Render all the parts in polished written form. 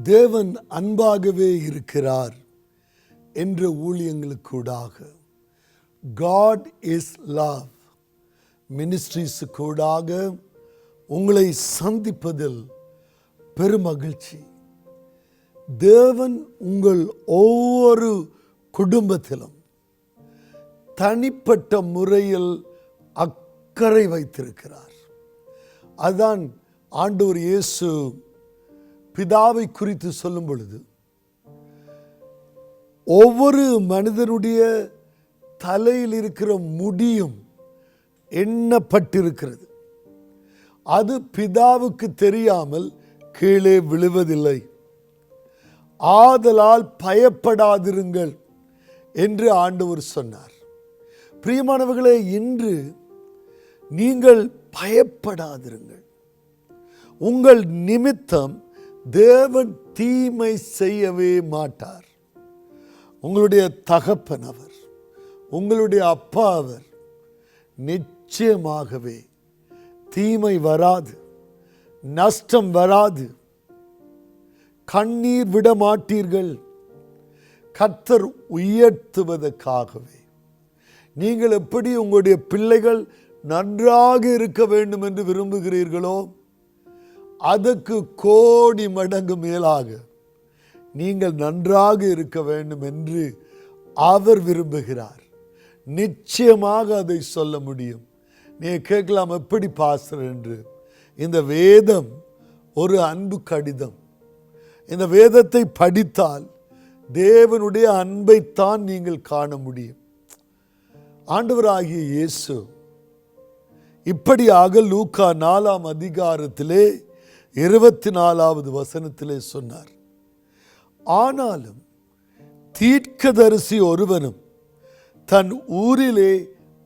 தேவன் அன்பாகவே இருக்கிறார் என்ற ஊழியங்களுக்கூடாக காட் இஸ் லவ் மினிஸ்ட்ரீஸுக்கூடாக உங்களை சந்திப்பதில் பெருமகிழ்ச்சி. தேவன் உங்கள் ஒவ்வொரு குடும்பத்திலும் தனிப்பட்ட முறையில் அக்கறை வைத்திருக்கிறார். அதுதான் ஆண்டவர் இயேசு பிதாவை குறித்து சொல்லும் பொழுது, ஒவ்வொரு மனிதனுடைய தலையில் இருக்கிற முடியும் எண்ணப்பட்டிருக்கிறது. அது பிதாவுக்கு தெரியாமல் கீழே விழுவதில்லை. ஆதலால் பயப்படாதிருங்கள் என்று ஆண்டவர் சொன்னார். பிரியமானவர்களே, இன்று நீங்கள் பயப்படாதிருங்கள். உங்கள் நிமித்தம் தேவன் தீமை செய்யவே மாட்டார். உங்களுடைய தகப்பன் அவர், உங்களுடைய அப்பா அவர். நிச்சயமாகவே தீமை வராது, நஷ்டம் வராது, கண்ணீர் விட மாட்டீர்கள். கர்த்தர் உயர்த்துவதற்காகவே நீங்கள் எப்படி உங்களுடைய பிள்ளைகள் நன்றாக இருக்க வேண்டும் என்று விரும்புகிறீர்களோ, அதற்கு கோடி மடங்கு மேலாக நீங்கள் நன்றாக இருக்க வேண்டும் என்று அவர் விரும்புகிறார். நிச்சயமாக அதை சொல்ல முடியும். நீங்கள் கேட்கலாம், எப்படி பாஸ்டர் என்று. இந்த வேதம் ஒரு அன்பு கடிதம். இந்த வேதத்தை படித்தால் தேவனுடைய அன்பைத்தான் நீங்கள் காண முடியும். ஆண்டவராகிய இயேசு இப்படியாக லூக்கா 4 அதிகாரத்திலே 24வது வசனத்திலே சொன்னார், ஆனாலும் தீர்க்கதரிசி ஒருவனும் தன் ஊரிலே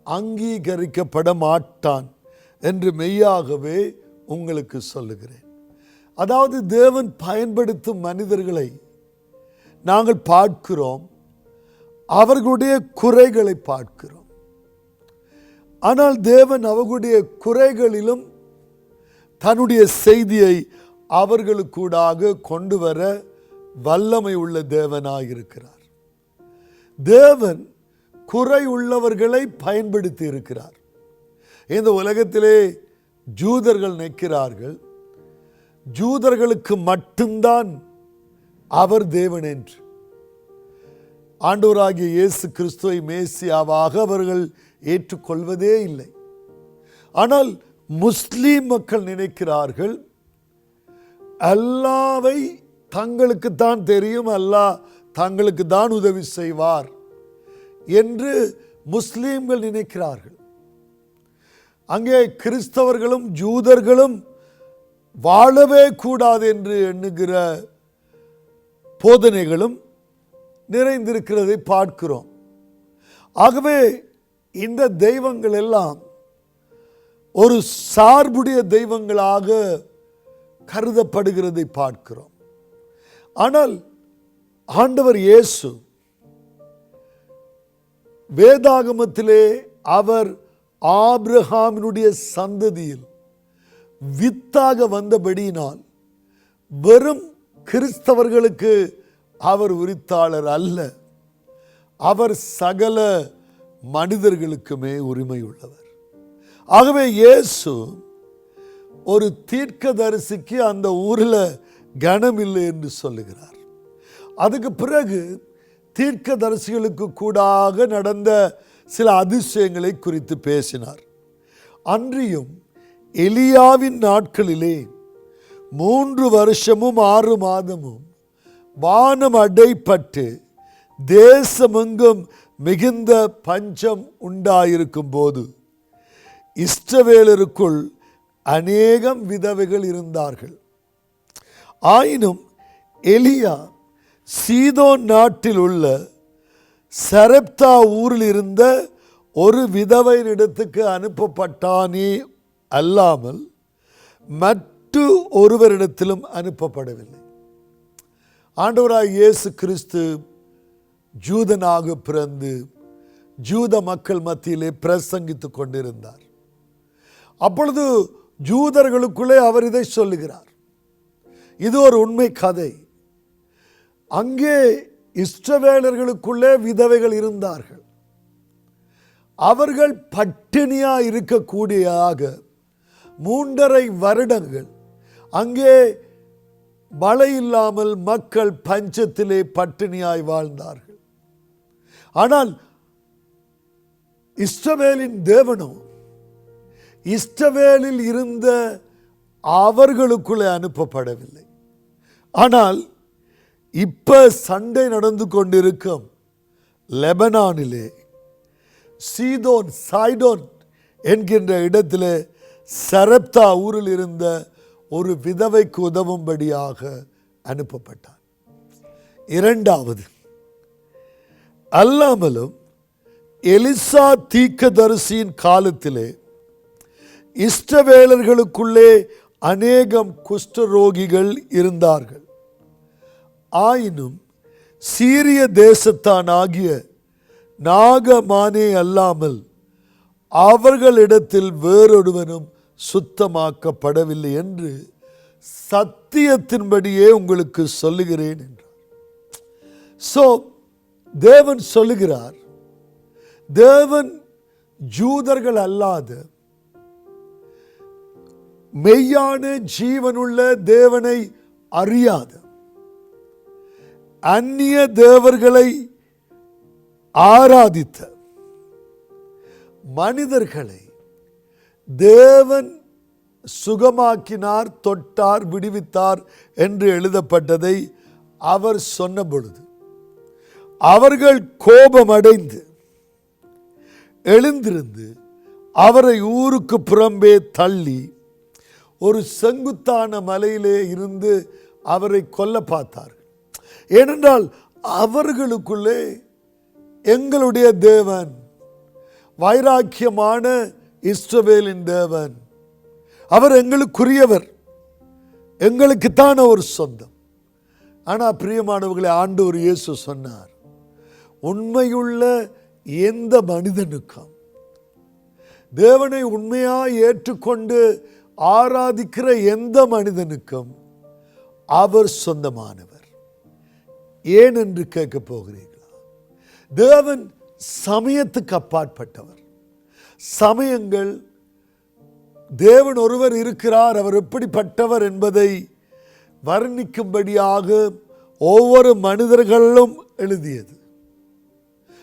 அங்கீகரிக்கப்பட மாட்டான் என்று மெய்யாகவே உங்களுக்கு சொல்லுகிறேன். அதாவது தேவன் பயன்படுத்தும் மனிதர்களை நாங்கள் பார்க்கிறோம், அவர்களுடைய குறைகளை பார்க்கிறோம். ஆனால் தேவன் அவர்களுடைய குறைகளிலும் தன்னுடைய செய்தியை அவர்களுக்கூடாக கொண்டு வர வல்லமை உள்ள தேவனாயிருக்கிறார். தேவன் குறை உள்ளவர்களை பயன்படுத்தி இருக்கிறார். இந்த உலகத்திலே ஜூதர்கள் நிற்கிறார்கள், ஜூதர்களுக்கு மட்டும்தான் அவர் தேவன் என்று. ஆண்டவராகிய இயேசு கிறிஸ்துவை மேசியாவாக அவர்கள் ஏற்றுக்கொள்வதே இல்லை. ஆனால் முஸ்லீம் மக்கள் நினைக்கிறார்கள், அல்லாவை தங்களுக்கு தான் தெரியும், அல்லாஹ் தங்களுக்கு தான் உதவி செய்வார் என்று முஸ்லீம்கள் நினைக்கிறார்கள். அங்கே கிறிஸ்தவர்களும் ஜூதர்களும் வாழவே கூடாது என்று எண்ணுகிற போதனைகளும் நிறைந்திருக்கிறதை பார்க்கிறோம். ஆகவே இந்த தெய்வங்கள் எல்லாம் ஒரு சார்புடைய தெய்வங்களாக கருதப்படுகிறதை பார்க்கிறோம். ஆனால் ஆண்டவர் இயேசு வேதாகமத்திலே அவர் ஆபிரகாமினுடைய சந்ததியில் வித்தாக வந்தபடியினால் வெறும் கிறிஸ்தவர்களுக்கு அவர் உரித்தாளர் அல்ல, அவர் சகல மனிதர்களுக்குமே உரிமை உள்ளவர். ஆகவே இயேசு ஒரு தீர்க்கதரிசிக்கு அந்த ஊரில் கனம் இல்லை என்று சொல்லுகிறார். அதுக்கு பிறகு தீர்க்கதரிசிகளுக்கு கூடாக நடந்த சில அதிசயங்களை குறித்து பேசினார். அன்றியும் எலியாவின் நாட்களிலே 3 வருஷமும் 6 மாதமும் வானம் அடைப்பட்டு தேசமெங்கும் மிகுந்த பஞ்சம் உண்டாயிருக்கும் போது இஸ்ரவேலருக்குள் அநேகம் விதவைகள் இருந்தார்கள். ஆயினும் எலியா சீதோன் நாட்டில் உள்ள சரெப்தா ஊரில் இருந்த ஒரு விதவையினிடத்துக்கு அனுப்பப்பட்டானே அல்லாமல் மற்ற ஒருவரிடத்திலும் அனுப்பப்படவில்லை. ஆண்டவராய் இயேசு கிறிஸ்து ஜூதனாக பிறந்து ஜூத மக்கள் மத்தியிலே பிரசங்கித்து கொண்டிருந்தார். அப்பொழுது ஜூதர்களுக்குள்ளே அவர் இதை சொல்லுகிறார். இது ஒரு உண்மை கதை. அங்கே இஸ்ரவேலர்களுக்குள்ளே விதவைகள் இருந்தார்கள். அவர்கள் பட்டினியா இருக்கக்கூடியதாக 3.5 வருடங்கள் அங்கே மழை இல்லாமல் மக்கள் பஞ்சத்திலே பட்டினியாய் வாழ்ந்தார்கள். ஆனால் இஸ்ரவேலின் தேவனோ இஸ்ரவேலில் இருந்த அவர்களுக்குள்ளே அனுப்பப்படவில்லை. ஆனால் இப்ப சண்டை நடந்து கொண்டிருக்கும் லெபனானிலே சீதோன் சைடோன் என்கின்ற இடத்திலே சரப்தா ஊரில் இருந்த ஒரு விதவைக்கு உதவும்படியாக அனுப்பப்பட்டார். 2வது, அல்லாமலும் எலிசா தீர்க்கதரிசியின் காலத்திலே இஸ்ரவேலர்களுக்குள்ளே அநேகம் குஷ்டரோகிகள் இருந்தார்கள். ஆயினும் சீரிய தேசத்தான் ஆகிய நாகமானே அல்லாமல் அவர்களிடத்தில் வேறொருவனும் சுத்தமாக்கப்படவில்லை என்று சத்தியத்தின்படியே உங்களுக்கு சொல்லுகிறேன் என்றார். சோ தேவன் சொல்லுகிறார், தேவன் ஜூதர்கள் அல்லாத மெய்யான ஜீவனுள்ள தேவனை அறியாத அந்நிய தேவர்களை ஆராதித்த மனிதர்களை தேவன் சுகமாக்கினார், தொட்டார், விடுவித்தார் என்று எழுதப்பட்டதை அவர் சொன்ன பொழுது அவர்கள் கோபமடைந்து எழுந்திருந்து அவரை ஊருக்கு புறம்பே தள்ளி ஒரு செங்குத்தான மலையிலே இருந்து அவரை கொல்ல பார்த்தார்கள். ஏனென்றால் அவர்களுக்குள்ளே எங்களுடைய தேவன் வைராக்கியமான இஸ்ரவேலின் தேவன், அவர் எங்களுக்குரியவர், எங்களுக்குத்தான் ஒரு சொந்தம். ஆனால் பிரியமானவர்களை, ஆண்டவர் இயேசு சொன்னார், உண்மையுள்ள எந்த மனிதனுக்கும் தேவனை உண்மையாய் ஏற்றுக்கொண்டு ஆராதிக்கிற எந்த மனிதனுக்கும் அவர் சொந்தமானவர். ஏன் என்று கேட்க போகிறீர்களா? தேவன் சமயத்துக்கு அப்பாற்பட்டவர். சமயங்கள் தேவன் ஒருவர் இருக்கிறார், அவர் எப்படிப்பட்டவர் என்பதை வர்ணிக்கும்படியாக ஒவ்வொரு மனிதர்களும் எழுதியது.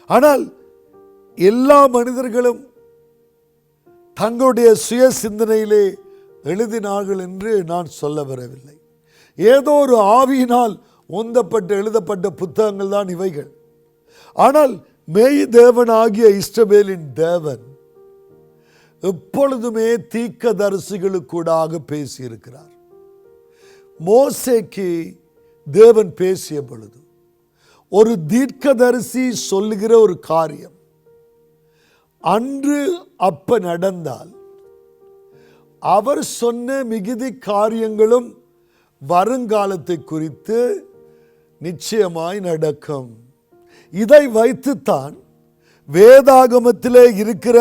ஆனால் எல்லா மனிதர்களும் தங்களுடைய சுய சிந்தனையிலே எழுதினார்கள் என்று நான் சொல்ல வரவில்லை. ஏதோ ஒரு ஆவியினால் உந்தப்பட்டு எழுதப்பட்ட புத்தகங்கள் தான் இவைகள். ஆனால் மெய் தேவனாகிய இஸ்ரவேலின் தேவன் எப்பொழுதுமே தீர்க்கதரிசிகளுக்கூடாக பேசியிருக்கிறார். மோசேக்கு தேவன் பேசிய பொழுது ஒரு தீர்க்கதரிசி சொல்லுகிற ஒரு காரியம் அன்று அப்ப நடந்தால் அவர் சொன்ன மிகுதி காரியங்களும் வருங்காலத்தை குறித்து நிச்சயமாய் நடக்கும். இதை வைத்துத்தான் வேதாகமத்திலே இருக்கிற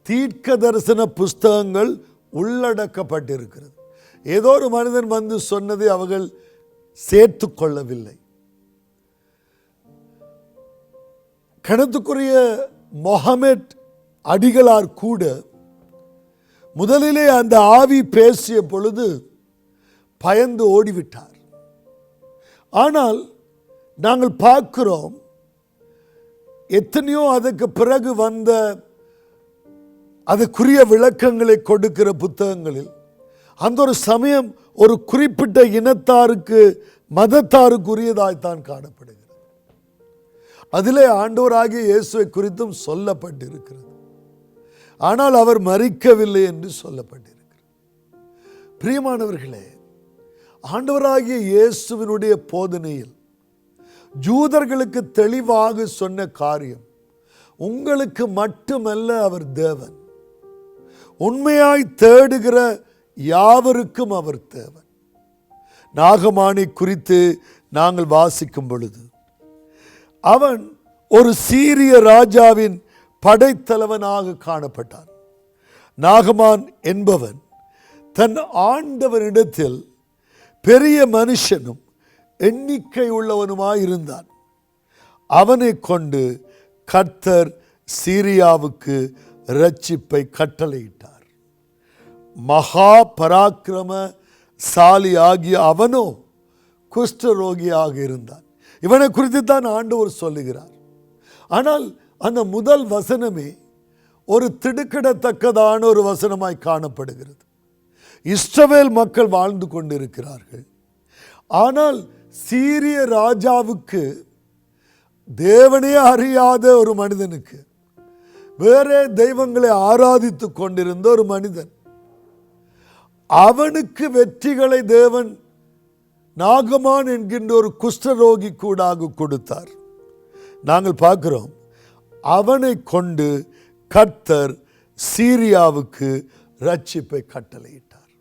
தீர்க்க தரிசன புஸ்தகங்கள் உள்ளடக்கப்பட்டிருக்கிறது. ஏதோ ஒரு மனிதன் வந்து சொன்னதை அவர்கள் சேர்த்து கொள்ளவில்லை. கணத்துக்குரிய முஹம்மத் அடிகளார் கூட முதலிலே அந்த ஆவி பேசிய பொழுது பயந்து ஓடிவிட்டார். ஆனால் நாங்கள் பார்க்கிறோம், எத்தனையோ அதுக்கு பிறகு வந்த அதுக்குரிய விளக்கங்களை கொடுக்கிற புத்தகங்களில் அந்த ஒரு சமயம் ஒரு குறிப்பிட்ட இனத்தாருக்கு மதத்தாருக்குரியதாய்த்தான் காணப்படுகிறது. அதிலே ஆண்டவராகிய இயேசுவை குறித்தும் சொல்லப்பட்டிருக்கிறது. ஆனால் அவர் மரிக்கவில்லை என்று சொல்லப்பட்டிருக்கிறது. பிரியமானவர்களே, ஆண்டவராகிய இயேசுவினுடைய போதனையில் ஜூதர்களுக்கு தெளிவாக சொன்ன காரியம், உங்களுக்கு மட்டுமல்ல அவர் தேவன், உண்மையாய் தேடுகிற யாவருக்கும் அவர் தேவன். நாகமானை குறித்து நாங்கள் வாசிக்கும் பொழுது அவன் ஒரு சீரிய ராஜாவின் படைத்தலைவனாக காணப்பட்டான். நாகமான் என்பவன் தன் ஆண்டவனிடத்தில் பெரிய மனுஷனும் எண்ணிக்கை உள்ளவனுமாயிருந்தான். அவனை கொண்டு கர்த்தர் சீரியாவுக்கு இரட்சிப்பை கட்டளையிட்டார். மகா பராக்கிரமசாலி ஆகிய அவனோ குஷ்டரோகியாக இருந்தான். இவனை குறித்து தான் ஆண்டவர் சொல்லுகிறார். ஆனால் அந்த முதல் வசனமே ஒரு திடுக்கிடத்தக்கதான ஒரு வசனமாய் காணப்படுகிறது. இஸ்ரவேல் மக்கள் வாழ்ந்து கொண்டிருக்கிறார்கள். ஆனால் சீரிய ராஜாவுக்கு, தேவனே அறியாத ஒரு மனிதனுக்கு, வேறே தெய்வங்களை ஆராதித்து கொண்டிருந்த ஒரு மனிதன், அவனுக்கு வெற்றிகளை தேவன் நாகமான் என்கின்ற ஒரு குஷ்டரோகி கூடாக கொடுத்தார். நாங்கள் பார்க்கிறோம், அவனை கொண்டு கர்த்தர் சீரியாவுக்கு இரட்சிப்பை கட்டளையிட்டார்.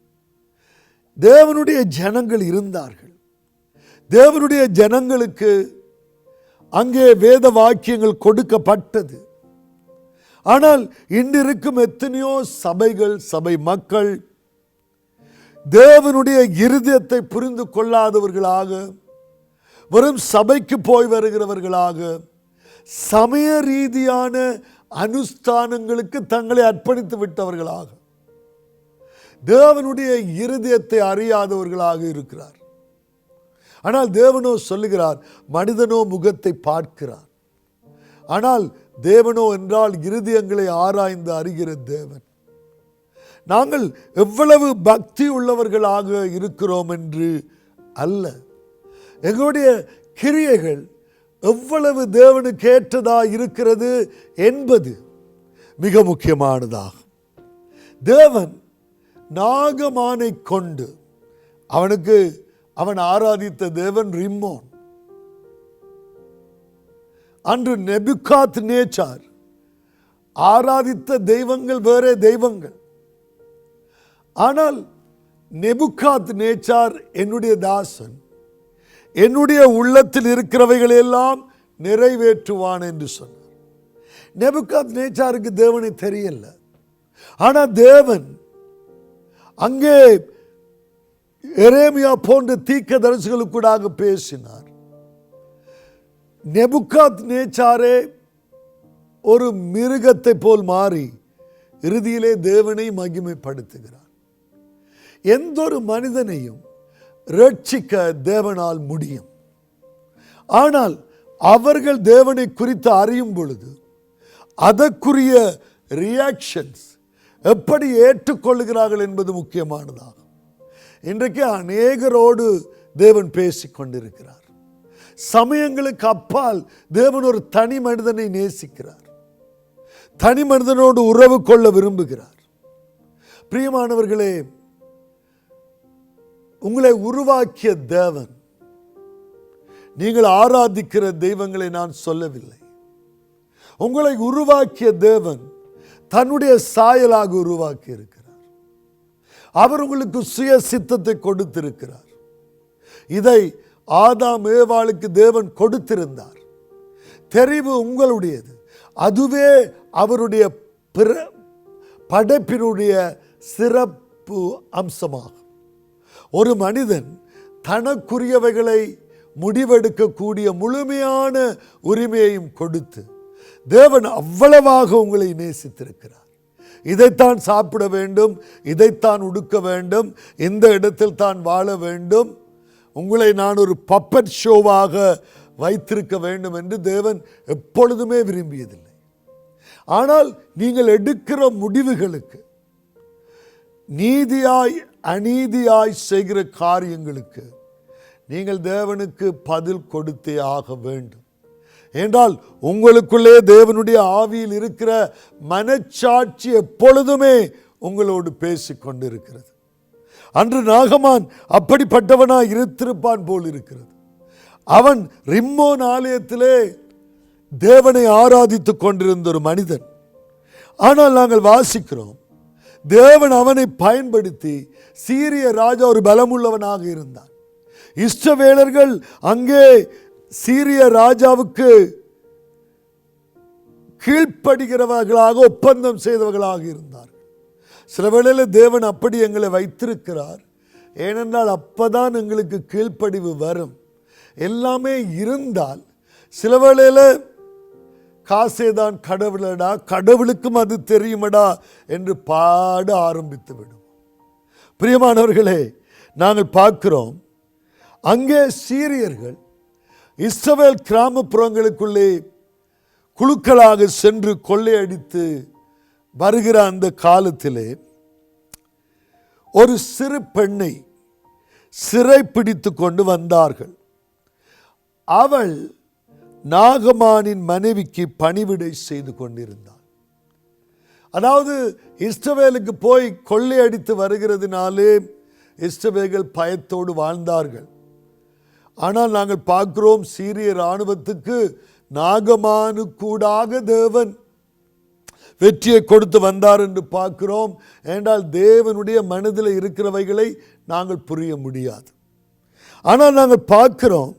தேவனுடைய ஜனங்கள் இருந்தார்கள். தேவனுடைய ஜனங்களுக்கு அங்கே வேத வாக்கியங்கள் கொடுக்கப்பட்டது. ஆனால் இன்றிருக்கும் எத்தனையோ சபைகள், சபை மக்கள் தேவனுடைய இருதயத்தை புரிந்து கொள்ளாதவர்களாக, வெறும் சபைக்கு போய் வருகிறவர்களாக, சமய ரீதியான அனுஷ்டானங்களுக்கு தங்களை அர்ப்பணித்து விட்டவர்களாக, தேவனுடைய இருதயத்தை அறியாதவர்களாக இருக்கிறார். ஆனால் தேவனோ சொல்லுகிறார், மனிதனோ முகத்தை பார்க்கிறார், ஆனால் தேவனோ என்றால் இருதயங்களை ஆராய்ந்து அறிகிற தேவன். நாங்கள் எவ்வளவு பக்தி உள்ளவர்களாக இருக்கிறோம் என்று அல்ல, எங்களுடைய கிரியைகள் எவ்வளவு தேவனுக்கு ஏற்றதா இருக்கிறது என்பது மிக முக்கியமானதாகும். தேவன் நாகமானை கொண்டு, அவன் ஆராதித்த தேவன் ரிம்மோன். அன்று நெபுகாத் நேச்சார் ஆராதித்த தெய்வங்கள் வேறே தெய்வங்கள். ஆனால் நெபுகாத் நேச்சார் என்னுடைய தாசன், என்னுடைய உள்ளத்தில் இருக்கிறவைகள் எல்லாம் நிறைவேற்றுவான் என்று சொன்னார். நெபுகாத் நேச்சாருக்கு தேவனை தெரியல. ஆனால் தேவன் அங்கே எரேமியா போன்ற தீர்க்கதரிசிகளுக்கூடாக பேசினார். நெபுகாத் நேச்சாரே ஒரு மிருகத்தை போல் மாறி இறுதியிலே தேவனை மகிமைப்படுத்துகிறார். எந்த ஒரு மனிதனையும் ரட்சிக்க தேவனால் முடியும். ஆனால் அவர்கள் தேவனை குறித்து அறியும் பொழுது அதற்குரிய ரியாக்ஷன்ஸ் எப்படி ஏற்றுக்கொள்கிறார்கள் என்பது முக்கியமானதாகும். இன்றைக்கு அநேகரோடு தேவன் பேசிக் கொண்டிருக்கிறார். சமயங்களுக்கு அப்பால் தேவன் ஒரு தனி மனிதனை நேசிக்கிறார், தனி மனிதனோடு உறவு கொள்ள விரும்புகிறார். பிரியமானவர்களே, உங்களை உருவாக்கிய தேவன், நீங்கள் ஆராதிக்கிற தெய்வங்களை நான் சொல்லவில்லை. உங்களை உருவாக்கிய தேவன் தன்னுடைய சாயலாக உருவாக்கி இருக்கிறார். அவர் உங்களுக்கு சுய சித்தத்தை கொடுத்திருக்கிறார். இதை ஆதாம் ஏவாளுக்கு தேவன் கொடுத்திருந்தார். தெரிவு உங்களுடையது. அதுவே அவருடைய படைப்பினுடைய சிறப்பு அம்சமாகும். ஒரு மனிதன் தனக்குரியவைகளை முடிவெடுக்கக்கூடிய முழுமையான உரிமையையும் கொடுத்து தேவன் அவ்வளவாக உங்களை நேசித்திருக்கிறார். இதைத்தான் சாப்பிட வேண்டும், இதைத்தான் உடுக்க வேண்டும், இந்த இடத்தில் தான் வாழ வேண்டும், உங்களை நான் ஒரு பப்பட் ஷோவாக வைத்திருக்க வேண்டும் என்று தேவன் எப்பொழுதுமே விரும்பியதில்லை. ஆனால் நீங்கள் எடுக்கிற முடிவுகளுக்கு, நீதியாய் அநீதியாய் செய்கிற காரியங்களுக்கு நீங்கள் தேவனுக்கு பதில் கொடுத்தே ஆக வேண்டும். என்றால் உங்களுக்குள்ளே தேவனுடைய ஆவியில் இருக்கிற மனச்சாட்சி எப்பொழுதுமே உங்களோடு பேசிக்கொண்டிருக்கிறது. அன்று நாகமான் அப்படிப்பட்டவனாய் இருந்திருப்பான் போல் இருக்கிறது. அவன் ரிம்மோன் ஆலயத்திலே தேவனை ஆராதித்துக் கொண்டிருந்த ஒரு மனிதன். ஆனால் நாங்கள் வாசிக்கிறோம், தேவன் அவனை பயன்படுத்தி சீரிய ராஜா ஒரு பலமுள்ளவனாக இருந்தான். இஸ்ரவேலர்கள் அங்கே சீரிய ராஜாவுக்கு கீழ்ப்படுகிறவர்களாக ஒப்பந்தம் செய்தவர்களாக இருந்தார்கள். சில வேளையில் தேவன் அப்படி எங்களை வைத்திருக்கிறார். ஏனென்றால் அப்பதான் எங்களுக்கு கீழ்ப்படிவு வரும். எல்லாமே இருந்தால் சில வேளையில் காசேதான் கடவுளடா, கடவுளுக்கும் அது தெரியுமடா என்று பாட ஆரம்பித்து விடும். பிரியமானவர்களே, நாங்கள் பார்க்கிறோம் அங்கே சீரியர்கள் இஸ்ரவேல் கிராமப்புறங்களுக்குள்ளே குழுக்களாக சென்று கொள்ளையடித்து வருகிற அந்த காலத்திலே ஒரு சிறு பெண்ணை சிறை பிடித்து கொண்டு வந்தார்கள். அவள் நாகமானின் மனைவிக்கு பணிவிடை செய்து கொண்டிருந்தாள். அதாவது இஸ்ரவேலுக்கு போய் கொள்ளையடித்து வருகிறதுனாலே இஸ்ரவேல் பயத்தோடு வாழ்ந்தார்கள். ஆனால் நாங்கள் பார்க்கிறோம் சீரிய இராணுவத்துக்கு நாகமானுக்கூடாக தேவன் வெற்றியை கொடுத்து வந்தார் என்று பார்க்கிறோம். என்றால் தேவனுடைய மனதில் இருக்கிறவைகளை நாங்கள் புரிய முடியாது. ஆனால் நாங்கள் பார்க்கிறோம்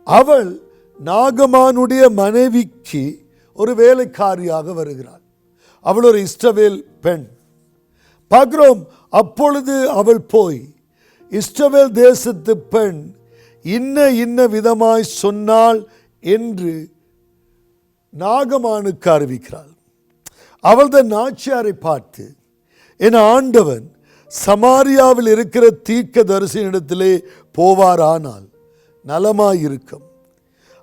அவள் நாகமானுடைய மனைவிக்கு ஒரு வேலைக்காரியாக வருகிறாள். அவள் ஒரு இஸ்ரவேல் பெண். பார்க்கிறோம் அப்பொழுது அவள் போய் இஸ்ரவேல் தேசத்து பெண் இன்ன விதமாய் சொன்னாள் என்று நாகமானுக்கு அறிவிக்கிறாள். அவள் தன் நாச்சியாரை பார்த்து, என் ஆண்டவன் சமாரியாவில் இருக்கிற தீர்க்கதரிசியினிடத்திலே போவாரானால் நலமாயிருக்கும்,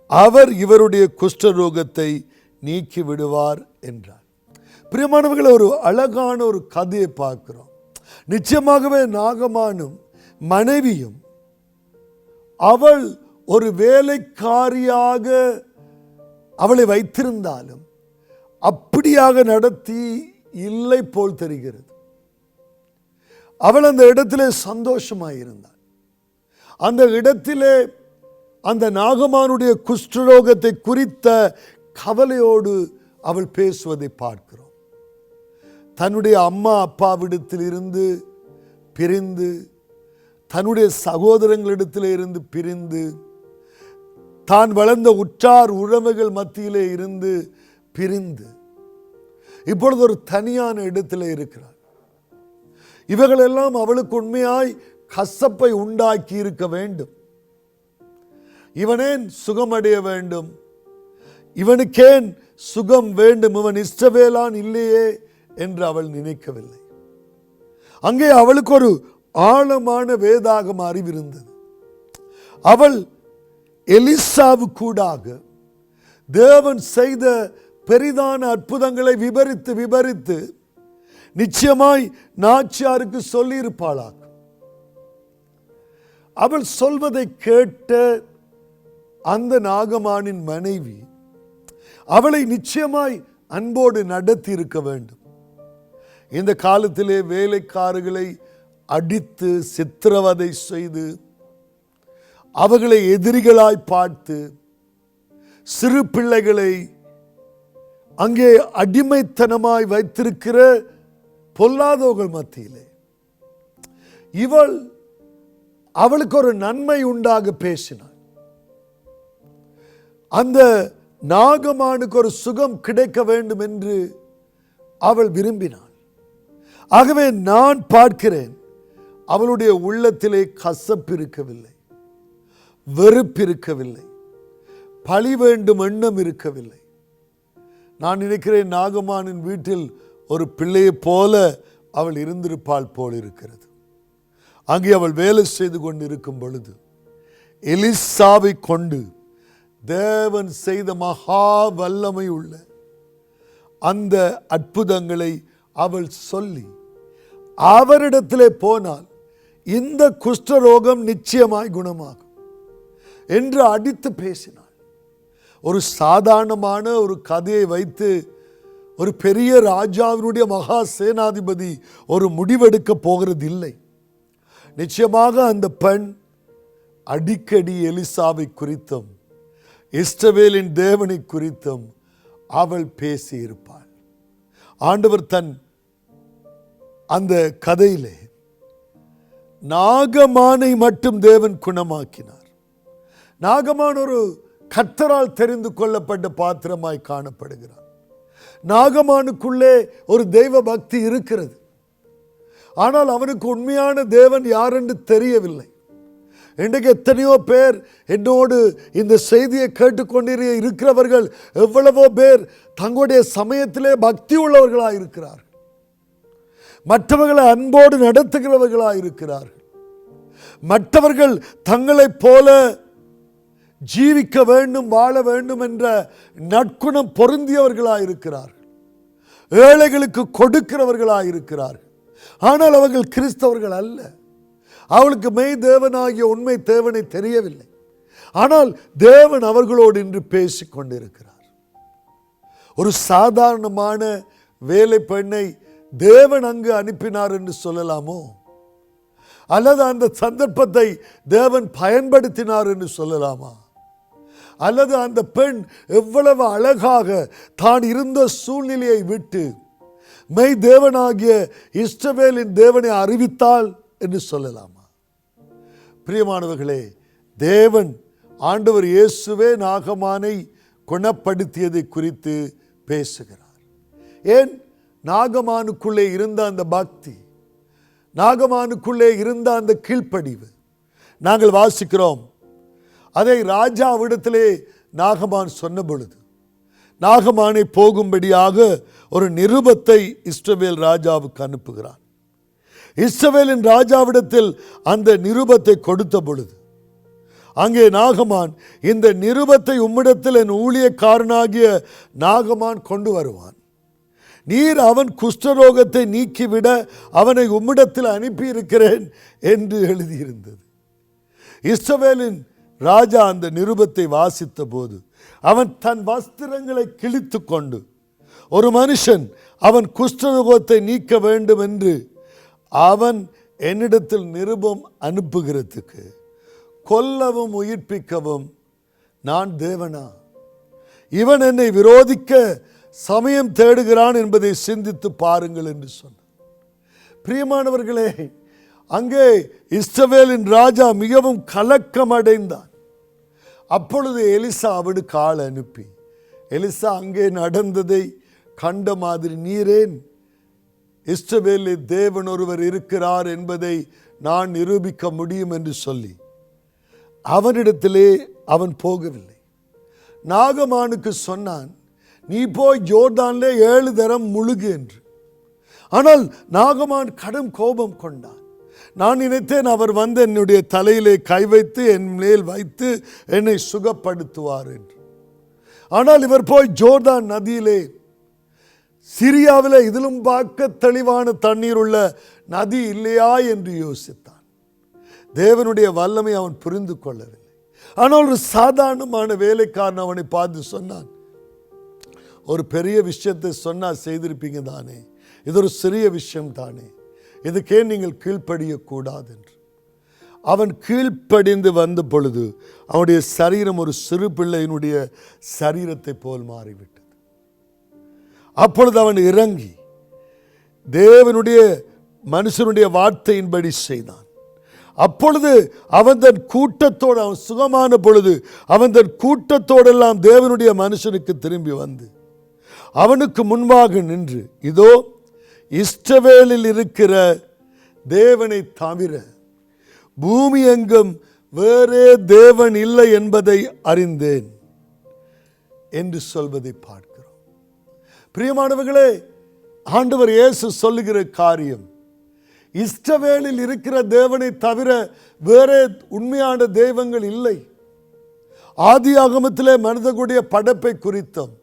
அவர் இவருடைய குஷ்டரோகத்தை நீக்கி விடுவார் என்றார். பிரியமானவர்களை, ஒரு அழகான ஒரு கதையை பார்க்கிறோம். நிச்சயமாகவே நாகமானும் மனைவியும் அவள் ஒரு வேலைக்காரியாக அவளை வைத்திருந்தாலும் அப்படியாக நடத்தி இல்லை போல் தெரிகிறது. அவள் அந்த இடத்திலே சந்தோஷமாயிருந்தாள். அந்த இடத்திலே அந்த நாகமானுடைய குஷ்டரோகத்தை குறித்த கவலையோடு அவள் பேசுவதை பார்க்கிறோம். தன்னுடைய அம்மா அப்பாவிடத்தில் இருந்து பிரிந்து, தன்னுடைய சகோதரங்களிடத்தில் இருந்து பிரிந்து, தான் வளர்ந்த உற்றார் உறவுகள் மத்தியிலே இருந்து பிரிந்து இப்பொழுது ஒரு தனியான இடத்திலே இருக்கிறார். இவைகளெல்லாம் அவளுக்கு உண்மையாய் கசப்பை உண்டாக்கி இருக்க வேண்டும். இவனேன் சுகமடைய வேண்டும், இவனுக்கேன் சுகம் வேண்டும், இவன் இஷ்டவேலான் இல்லையே என்று அவள் நினைக்கவில்லை. அங்கே அவளுக்கு ஒரு ஆழமான வேதாகம அறிவிருந்தது. அவள் எலிசாவுக்கூடாக தேவன் செய்த பெரிதான அற்புதங்களை விபரித்து நிச்சயமாய் நாச்சியாருக்கு சொல்லியிருப்பாளாக. அவள் சொல்வதை கேட்ட அந்த நாகமானின் மனைவி அவளை நிச்சயமாய் அன்போடு நடத்தி இருக்க வேண்டும். இந்த காலத்திலே வேலைக்காரர்களை அடித்து சித்திரவதை செய்து அவர்களை எதிரிகளாய் பார்த்து சிறு பிள்ளைகளை அங்கே அடிமைத்தனமாய் வைத்திருக்கிற பொல்லாதவர்கள் மத்தியிலே அவளுக்கு ஒரு நன்மை உண்டாக பேசினாள். அந்த நாகமானுக்கு ஒரு சுகம் கிடைக்க வேண்டும் என்று அவள் விரும்பினாள். ஆகவே நான் பார்க்கிறேன் அவளுடைய உள்ளத்திலே கசப்பு இருக்கவில்லை, வெறுப்பு இருக்கவில்லை, பழி வேண்டும் எண்ணம் இருக்கவில்லை. நான் நினைக்கிறேன் நாகமானின் வீட்டில் ஒரு பிள்ளையை போல அவள் இருந்திருப்பாள் போல் இருக்கிறது. அங்கே அவள் வேலை செய்து கொண்டு இருக்கும் பொழுது எலிசாவை கொண்டு தேவன் செய்த மகா வல்லமை உள்ள அந்த அற்புதங்களை அவள் சொல்லி அவரிடத்திலே போனால் இந்த குஷ்டரோகம் நிச்சயமாய் குணமாகும் என்று அடித்து பேசினாள். ஒரு சாதாரணமான ஒரு கதையை வைத்து ஒரு பெரிய ராஜாவினுடைய மகா சேனாதிபதி ஒரு முடிவெடுக்க போகிறது இல்லை. நிச்சயமாக அந்த பெண் அடிக்கடி எலிசாவை குறித்தும் இஸ்ரவேலின் தேவனை குறித்தும் அவள் பேசியிருப்பாள். ஆண்டவர் தன் அந்த கதையிலே நாகமானை மட்டும் தேவன் குணமாக்கினார். நாகமான் ஒரு கர்த்தரால் தெரிந்து கொள்ளப்பட்ட பாத்திரமாய் காணப்படுகிறார். நாகமானுக்குள்ளே ஒரு தெய்வ பக்தி இருக்கிறது. ஆனால் அவனுக்கு உண்மையான தேவன் யார் என்று தெரியவில்லை. இன்றைக்கு எத்தனையோ பேர் என்னோடு இந்த செய்தியை கேட்டுக்கொண்டே இருக்கிறவர்கள் எவ்வளவோ பேர் தங்களுடைய சமயத்திலே பக்தி உள்ளவர்களாக இருக்கிறார்கள், மற்றவர்களை அன்போடு நடத்துகிறவர்களாக இருக்கிறார்கள், மற்றவர்கள் தங்களைப் போல ஜீவிக்க வேண்டும் வாழ வேண்டும் என்ற நற்குணம் பொருந்தியவர்களாக இருக்கிறார்கள், ஏழைகளுக்கு கொடுக்கிறவர்களாக இருக்கிறார்கள். ஆனால் அவர்கள் கிறிஸ்தவர்கள் அல்ல. அவளுக்கு மெய் தேவனாகிய உண்மை தேவனை தெரியவில்லை. ஆனால் தேவன் அவர்களோடு இன்று பேசிக் கொண்டிருக்கிறார். ஒரு சாதாரணமான வேலை பெண்ணை தேவன் அங்கு அனுப்பினார் என்று சொல்லலாமோ? அல்லது அந்த சந்தர்ப்பத்தை தேவன் பயன்படுத்தினார் என்று சொல்லலாமா? அல்லது அந்த பெண் எவ்வளவு அழகாக தான் இருந்த சூழ்நிலையை விட்டு மெய் தேவனாகிய இஸ்ரவேலின் தேவனை அறிவித்தாள் என்று சொல்லலாமா? பிரியமானவர்களே, தேவன் ஆண்டவர் இயேசுவே நாகமானை குணப்படுத்தியதை குறித்து பேசுகிறார். ஏன்? நாகமானுக்குள்ளே இருந்த அந்த பக்தி, நாகமானுக்குள்ளே இருந்த அந்த கீழ்ப்படிவு. நாங்கள் வாசிக்கிறோம், அதை ராஜாவிடத்திலே நாகமான் சொன்ன பொழுது நாகமானை போகும்படியாக ஒரு நிருபத்தை இஸ்ரவேல் ராஜாவுக்கு அனுப்புகிறான். இஸ்ரவேலின் ராஜாவிடத்தில் அந்த நிருபத்தை கொடுத்த பொழுது அங்கே நாகமான், இந்த நிருபத்தை உம்மிடத்தில் என் ஊழியக்காரனாகிய நாகமான் கொண்டு வருவான், நீர் அவன் குஷ்டரோகத்தை நீக்கிவிட அவனை உம்மிடத்தில் அனுப்பியிருக்கிறேன் என்று எழுதியிருந்தது. இஸ்ரவேலின் ராஜா அந்த நிருபத்தை வாசித்த போது அவன் தன் வஸ்திரங்களை கிழித்து கொண்டு, ஒரு மனுஷன் அவன் குஷ்டரோகத்தை நீக்க வேண்டும் என்று அவன் என்னிடத்தில் நிருபம் அனுப்புகிறதுக்கு கொல்லவும் உயிர்ப்பிக்கவும் நான் தேவனா? இவன் என்னை விரோதிக்க சமயம் தேடுகிறான் என்பதை சிந்தித்து பாருங்கள் என்று சொன்னார். பிரியமானவர்களே, அங்கே இஸ்ரவேலின் ராஜா மிகவும் கலக்கம் அடைந்தான். அப்பொழுது எலிசா அவனுக்கு ஆள் அனுப்பி, எலிசா அங்கே நடந்ததை கண்ட மாதிரி, நீரேன் இஸ்ரவேலில் தேவன் ஒருவர் இருக்கிறார் என்பதை நான் நிரூபிக்க முடியும் என்று சொல்லி அவனிடத்திலே அவன் போகவில்லை. நாகமானுக்கு சொன்னான், நீ போய் யோர்தானிலே 7 தரம் முழுகு என்று. ஆனால் நாகமான் கடும் கோபம் கொண்டான். நான் நினைத்தேன் அவர் வந்து என்னுடைய தலையிலே கை வைத்து என் மேல் வைத்து என்னை சுகப்படுத்துவார் என்று. ஆனால் இவர் போய் ஜோர்தான் நதியிலே, சிரியாவிலே இதிலும் பார்க்க தெளிவான தண்ணீர் உள்ள நதி இல்லையா என்று யோசித்தான். தேவனுடைய வல்லமை அவன் புரிந்து கொள்ளவில்லை. ஆனால் ஒரு சாதாரணமான வேலைக்காரன் அவனை பார்த்து சொன்னான், ஒரு பெரிய விஷயத்தை சொன்னால் செய்திருப்பீங்க தானே, இது ஒரு சிறிய விஷயம் தானே, இதுக்கே நீங்கள் கீழ்ப்படியக்கூடாது என்று. அவன் கீழ்ப்படிந்து வந்த பொழுது அவனுடைய சரீரம் ஒரு சிறு பிள்ளையினுடைய சரீரத்தை போல் மாறிவிட்டது. அப்பொழுது அவன் இறங்கி தேவனுடைய மனுஷனுடைய வார்த்தையின்படி செய்தான். அப்பொழுது அவன் தன் கூட்டத்தோடு, அவன் சுகமான பொழுது அவன் தன் கூட்டத்தோடெல்லாம் தேவனுடைய மனுஷனுக்கு திரும்பி வந்து அவனுக்கு முன்பாக நின்று, இதோ இஸ்ரவேலில் இருக்கிற தேவனை தவிர பூமி எங்கும் வேறே தேவன் இல்லை என்பதை அறிந்தேன் என்று சொல்வதை பார்க்கிறோம். பிரியமானவர்களே, ஆண்டவர் இயேசு சொல்லுகிற காரியம், இஸ்ரவேலில் இருக்கிற தேவனை தவிர வேறே உண்மையான தெய்வங்கள் இல்லை. ஆதியாகமத்திலே மனிதர்களுடைய படைப்பை குறித்தும்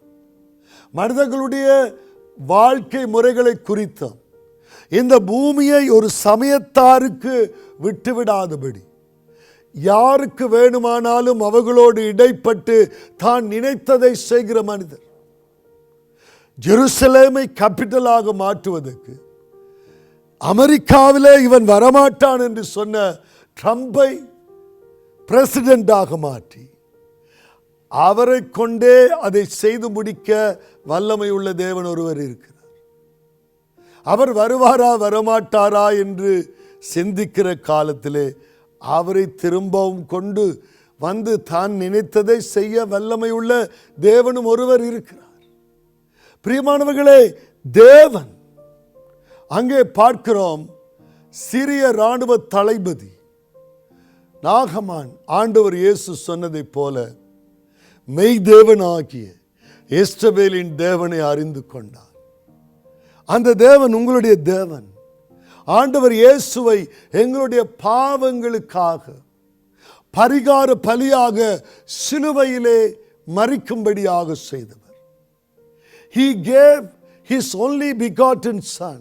மனிதர்களுடைய வாழ்க்கை முறைகளை குறித்தும் இந்த பூமியை ஒரு சமயத்தாருக்கு விட்டுவிடாதபடி யாருக்கு வேணுமானாலும் அவர்களோடு இடைப்பட்டு தான் நினைத்ததை செய்கிற மனிதர், ஜெருசலேமை கேபிட்டலாக மாற்றுவதற்கு அமெரிக்காவிலே இவன் வரமாட்டான் என்று சொன்ன ட்ரம்பை பிரசிடென்டாக மாற்றி அவரை கொண்டே அதை செய்து முடிக்க வல்லமை உள்ள தேவன் ஒருவர் இருக்கிறார். அவர் வருவாரா வரமாட்டாரா என்று சிந்திக்கிற காலத்திலே அவரை திரும்பவும் கொண்டு வந்து தான் நினைத்ததை செய்ய வல்லமை உள்ள தேவனும் ஒருவர் இருக்கிறார். பிரியமானவர்களே, தேவன் அங்கே பார்க்கிறோம், சிறிய இராணுவ தளபதி நாகமான் ஆண்டவர் இயேசு சொன்னதைப் போல மெய் தேவனாகிய எஸ்தபேலின் தேவனை அறிந்து கொண்டார். அந்த தேவன் உங்களுடைய தேவன். ஆண்டவர் இயேசுவை எங்களுடைய பாவங்களுக்காக பரிகார பலியாக சிலுவையிலே மரிக்கும்படியாக செய்தவர். He gave his only begotten son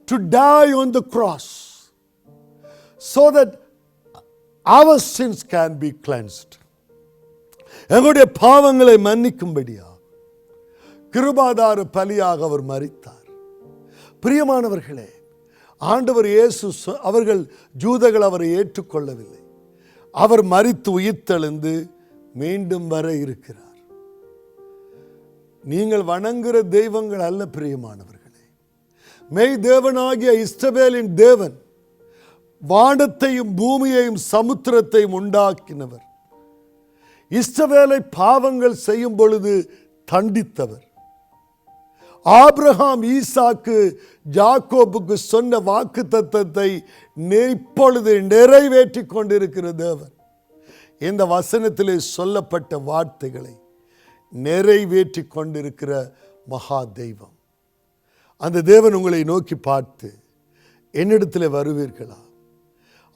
to die on the cross so that our sins can be cleansed. எங்களுடைய பாவங்களை மன்னிக்கும்படியாக கிருபாதார பலியாக அவர் மரித்தார். பிரியமானவர்களே, ஆண்டவர் இயேசு அவர்கள் ஜூதர்கள் அவரை ஏற்றுக்கொள்ளவில்லை. அவர் மரித்து உயிர்த்தெழுந்து மீண்டும் வர இருக்கிறார். நீங்கள் வணங்குகிற தெய்வங்கள் அல்ல பிரியமானவர்களே. மெய் தேவனாகிய இஸ்ரவேலின் தேவன் வானத்தையும் பூமியையும் சமுத்திரத்தையும் உண்டாக்கினவர். இஸ்ரவேலை பாவங்கள் செய்யும் பொழுது தண்டித்தவர். ஆபிரகாம் ஈசாக்கு யாக்கோபுக்கு சொன்ன வாக்குத்தத்தத்தை இப்பொழுது நிறைவேற்றி கொண்டிருக்கிற தேவன். இந்த வசனத்திலே சொல்லப்பட்ட வார்த்தைகளை நிறைவேற்றி கொண்டிருக்கிற மகா தெய்வம். அந்த தேவன் உங்களை நோக்கி பார்த்து, என்னிடத்தில் வருவீர்களா?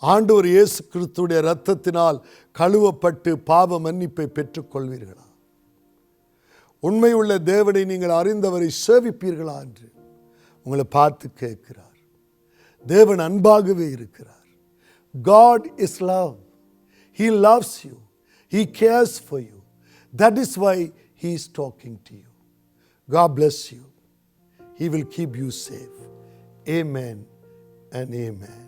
ஆண்டவர் இயேசு கிறிஸ்துடைய இரத்தத்தினால் கழுவப்பட்டு பாவ மன்னிப்பை பெற்றுக்கொள்வீர்களா? உண்மையுள்ள தேவனை நீங்கள் அறிந்தவரை சேவிப்பீர்களா என்று உங்களை பார்த்து கேட்கிறார். தேவன் அன்பாகவே இருக்கிறார். God is love. He loves you. He cares for you. That is why He is talking to you. God bless you. He will keep you safe. Amen and amen.